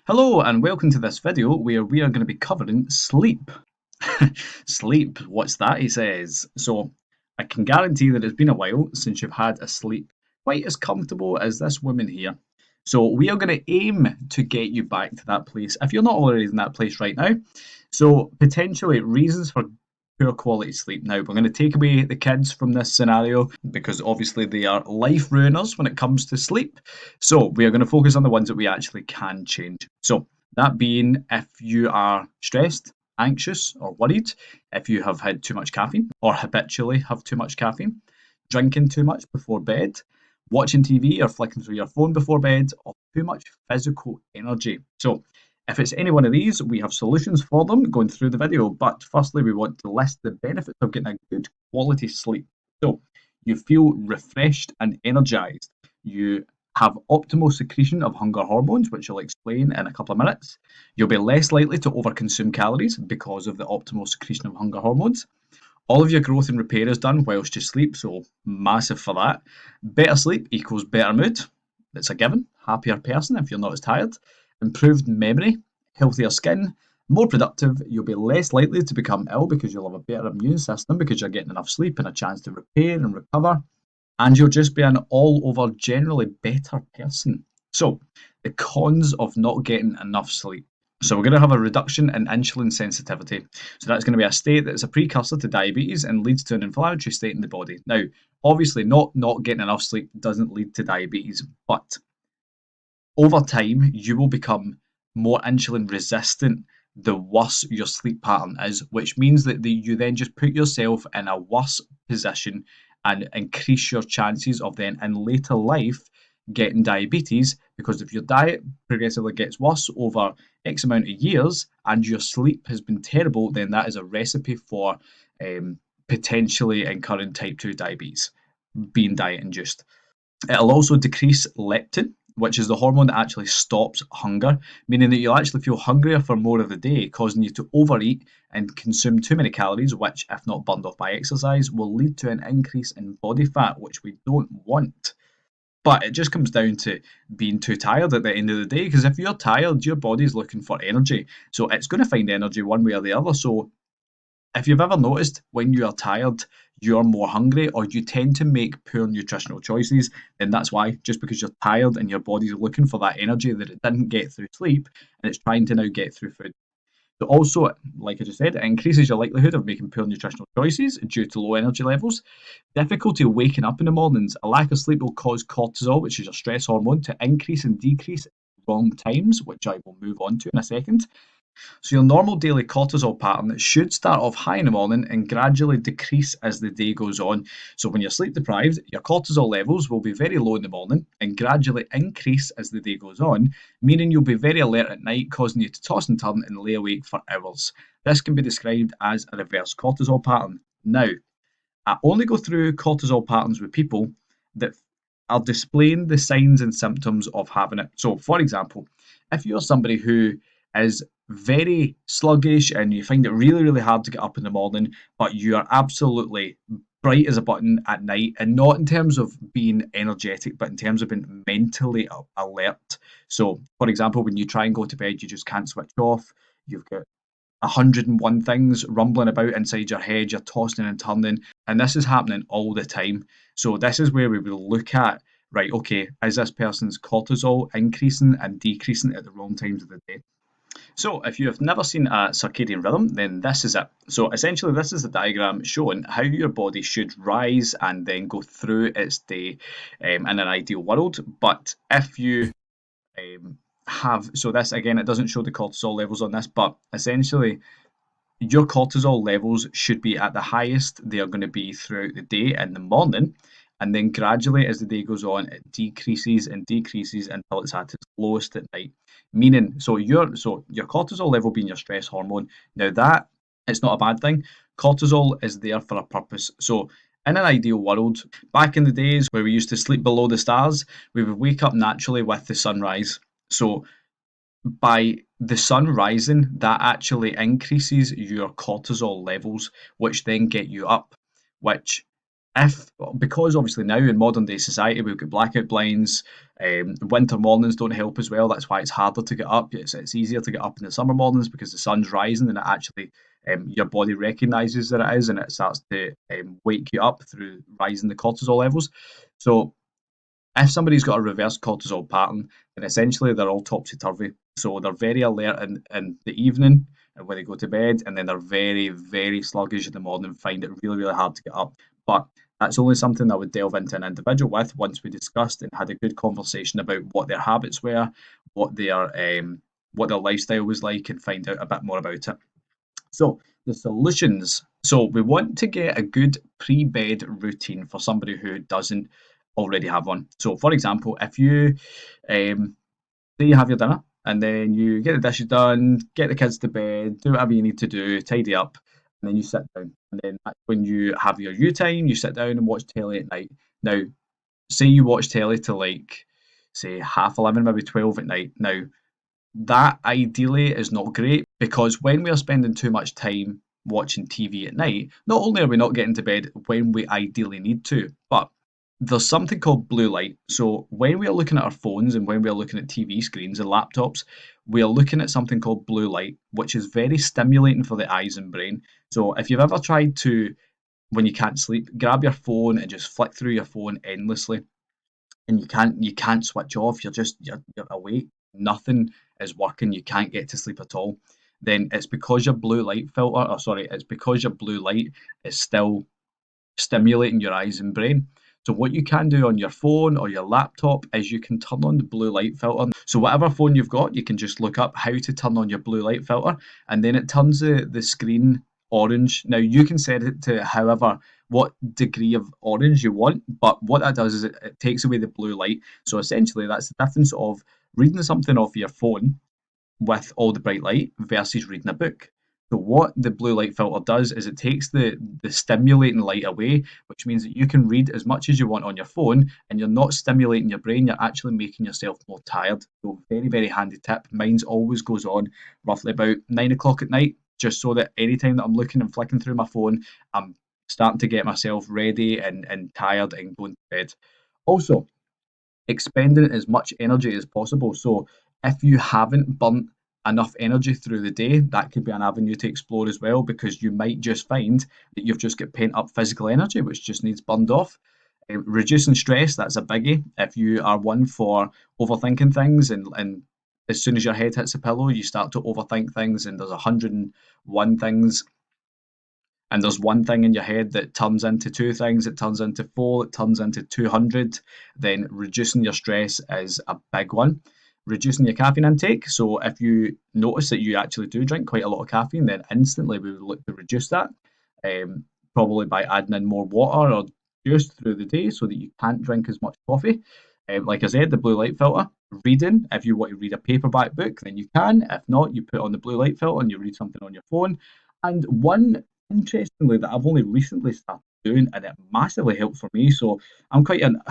Hello and welcome to this video where we are going to be covering sleep. Sleep, what's that, he says. So I can guarantee that it's been a while since you've had a sleep quite as comfortable as this woman here. So we are going to aim to get you back to that place if you're not already in that place right now. So potentially reasons for poor quality sleep. Now we're going to take away the kids from this scenario because obviously they are life ruiners when it comes to sleep. So we are going to focus on the ones that we actually can change. So that being if you are stressed, anxious or worried, if you have had too much caffeine or habitually have too much caffeine, drinking too much before bed, watching TV or flicking through your phone before bed, or too much physical energy. So if it's any one of these, we have solutions for them going through the video. But firstly, we want to list the benefits of getting a good quality sleep. So you feel refreshed and energized. You have optimal secretion of hunger hormones, which I'll explain in a couple of minutes. You'll be less likely to overconsume calories because of the optimal secretion of hunger hormones. All of your growth and repair is done whilst you sleep, so massive for that. Better sleep equals better mood. That's a given. Happier person if you're not as tired. Improved memory, healthier skin, more productive. You'll be less likely to become ill because you'll have a better immune system because you're getting enough sleep and a chance to repair and recover. And you'll just be an all over generally better person. So, the cons of not getting enough sleep. So we're going to have a reduction in insulin sensitivity. So that's going to be a state that's a precursor to diabetes and leads to an inflammatory state in the body. Now, obviously, not getting enough sleep doesn't lead to diabetes, but over time, you will become more insulin resistant the worse your sleep pattern is, which means that you then just put yourself in a worse position and increase your chances of then in later life getting diabetes, because if your diet progressively gets worse over X amount of years and your sleep has been terrible, then that is a recipe for potentially incurring type 2 diabetes, being diet induced. It'll also decrease leptin, which is the hormone that actually stops hunger, meaning that you'll actually feel hungrier for more of the day, causing you to overeat and consume too many calories, which, if not burned off by exercise, will lead to an increase in body fat, which we don't want. But it just comes down to being too tired at the end of the day, because if you're tired, your body's looking for energy. So it's going to find energy one way or the other. So if you've ever noticed when you are tired, you're more hungry or you tend to make poor nutritional choices, then that's why. Just because you're tired and your body's looking for that energy that it didn't get through sleep and it's trying to now get through food. So also, like I just said, it increases your likelihood of making poor nutritional choices due to low energy levels. Difficulty waking up in the mornings. A lack of sleep will cause cortisol, which is your stress hormone, to increase and decrease at wrong times, which I will move on to in a second. So your normal daily cortisol pattern should start off high in the morning and gradually decrease as the day goes on. So when you're sleep deprived, your cortisol levels will be very low in the morning and gradually increase as the day goes on, meaning you'll be very alert at night, causing you to toss and turn and lay awake for hours. This can be described as a reverse cortisol pattern. Now, I only go through cortisol patterns with people that are displaying the signs and symptoms of having it. So, for example, if you're somebody who is very sluggish and you find it really, really hard to get up in the morning, but you are absolutely bright as a button at night, and not in terms of being energetic, but in terms of being mentally alert. So, for example, when you try and go to bed, you just can't switch off. You've got 101 things rumbling about inside your head, you're tossing and turning, and this is happening all the time. So, this is where we will look at, right, okay, is this person's cortisol increasing and decreasing at the wrong times of the day? So, if you have never seen a circadian rhythm, then this is it. So, essentially, this is a diagram showing how your body should rise and then go through its day in an ideal world. But if you have, so this again, it doesn't show the cortisol levels on this, but essentially, your cortisol levels should be at the highest they are going to be throughout the day in the morning. And then gradually, as the day goes on, it decreases and decreases until it's at its lowest at night. Meaning, so your cortisol level being your stress hormone. Now that it's not a bad thing. Cortisol is there for a purpose. So in an ideal world, back in the days where we used to sleep below the stars, we would wake up naturally with the sunrise. So by the sun rising, that actually increases your cortisol levels, which then get you up, which if because obviously now in modern day society we've got blackout blinds, winter mornings don't help as well. That's why it's harder to get up. It's easier to get up in the summer mornings because the sun's rising and it actually your body recognises that it is and it starts to wake you up through rising the cortisol levels. So if somebody's got a reverse cortisol pattern, then essentially they're all topsy turvy. So they're very alert in the evening and when they go to bed, and then they're very, very sluggish in the morning, find it really, really hard to get up. But that's only something I would delve into an individual with once we discussed and had a good conversation about what their habits were, what what their lifestyle was like, and find out a bit more about it. So the solutions. So we want to get a good pre-bed routine for somebody who doesn't already have one. So for example, if you say you have your dinner and then you get the dishes done, get the kids to bed, do whatever you need to do, tidy up, and then you sit down. And then that's when you have your you time, you sit down and watch telly at night. Now, say you watch telly till like say half 11, maybe 12 at night. Now, that ideally is not great because when we are spending too much time watching TV at night, not only are we not getting to bed when we ideally need to, but there's something called blue light. So when we are looking at our phones and when we are looking at TV screens and laptops, we are looking at something called blue light, which is very stimulating for the eyes and brain. So if you've ever tried to, when you can't sleep, grab your phone and just flick through your phone endlessly, and you can't switch off. You're awake. Nothing is working. You can't get to sleep at all. Then it's because your blue light filter, or sorry, it's because your blue light is still stimulating your eyes and brain. So what you can do on your phone or your laptop is you can turn on the blue light filter. So whatever phone you've got, you can just look up how to turn on your blue light filter, and then it turns the screen orange. Now you can set it to however what degree of orange you want, but what that does is it takes away the blue light. So essentially that's the difference of reading something off your phone with all the bright light versus reading a book. So what the blue light filter does is it takes the stimulating light away, which means that you can read as much as you want on your phone and you're not stimulating your brain, you're actually making yourself more tired. So very, very handy tip. Mine's always goes on roughly about 9 o'clock at night, just so that anytime that I'm looking and flicking through my phone, I'm starting to get myself ready and tired and going to bed. Also, expending as much energy as possible. So if you haven't burnt enough energy through the day, that could be an avenue to explore as well, because you might just find that you've just got pent up physical energy which just needs burned off. Reducing stress, that's a biggie. If you are one for overthinking things and as soon as your head hits a pillow, you start to overthink things, and there's 101 things and there's one thing in your head that turns into two things, it turns into four, it turns into 200, then reducing your stress is a big one. Reducing your caffeine intake. So if you notice that you actually do drink quite a lot of caffeine, then instantly we would look to reduce that, probably by adding in more water or juice through the day so that you can't drink as much coffee. Like I said, the blue light filter. Reading, if you want to read a paperback book, then you can. If not, you put on the blue light filter and you read something on your phone. And one interestingly that I've only recently started doing, and it massively helped for me. So I'm quite an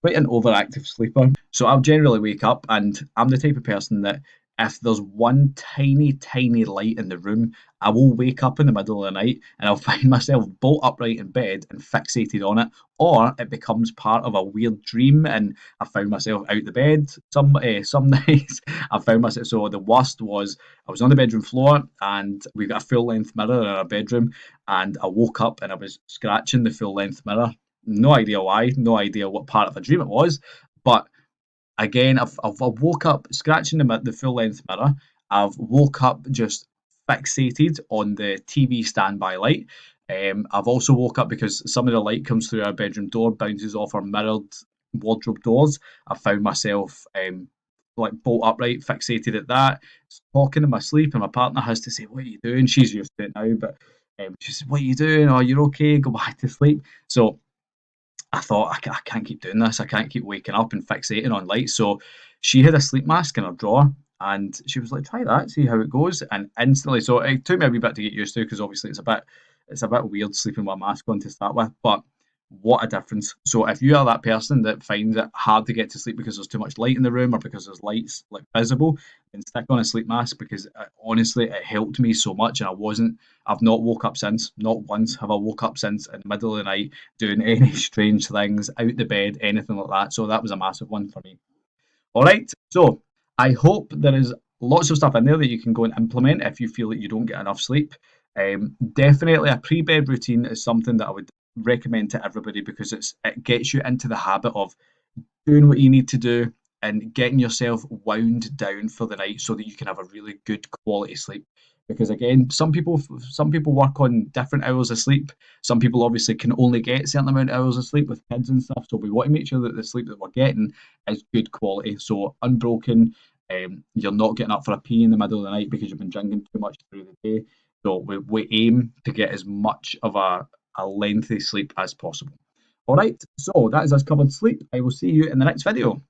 overactive sleeper. So I'll generally wake up, and I'm the type of person that if there's one tiny, tiny light in the room, I will wake up in the middle of the night and I'll find myself bolt upright in bed and fixated on it, or it becomes part of a weird dream, and I found myself out the bed. Some nights I found myself. So the worst was I was on the bedroom floor, and we've got a full length mirror in our bedroom, and I woke up and I was scratching the full length mirror. No idea why, no idea what part of a dream it was, but again, I've woke up scratching the full length mirror. I've woke up just fixated on the TV standby light. I've also woke up because some of the light comes through our bedroom door, bounces off our mirrored wardrobe doors. I found myself like bolt upright, fixated at that, talking in my sleep, and my partner has to say, "What are you doing?" She's used to it now, but she says, "What are you doing? Oh, you're okay. Go back to sleep." So I thought I can't keep doing this. I can't keep waking up and fixating on lights. So she had a sleep mask in her drawer, and she was like, "Try that, see how it goes." And instantly, so it took me a wee bit to get used to because obviously it's a bit weird sleeping with a mask on to start with. But what a difference. So if you are that person that finds it hard to get to sleep because there's too much light in the room or because there's lights like visible, then stick on a sleep mask because honestly it helped me so much and I've not woke up since. Not once have I woke up since in the middle of the night doing any strange things, out the bed, anything like that. So that was a massive one for me. All right. So I hope there is lots of stuff in there that you can go and implement if you feel that you don't get enough sleep. Definitely a pre-bed routine is something that I would recommend to everybody because it gets you into the habit of doing what you need to do and getting yourself wound down for the night so that you can have a really good quality sleep. Because again, some people work on different hours of sleep. Some people obviously can only get a certain amount of hours of sleep with kids and stuff. So we want to make sure that the sleep that we're getting is good quality. So unbroken. You're not getting up for a pee in the middle of the night because you've been drinking too much through the day. So we aim to get as much of a lengthy sleep as possible. All right, so that is us covered sleep. I will see you in the next video.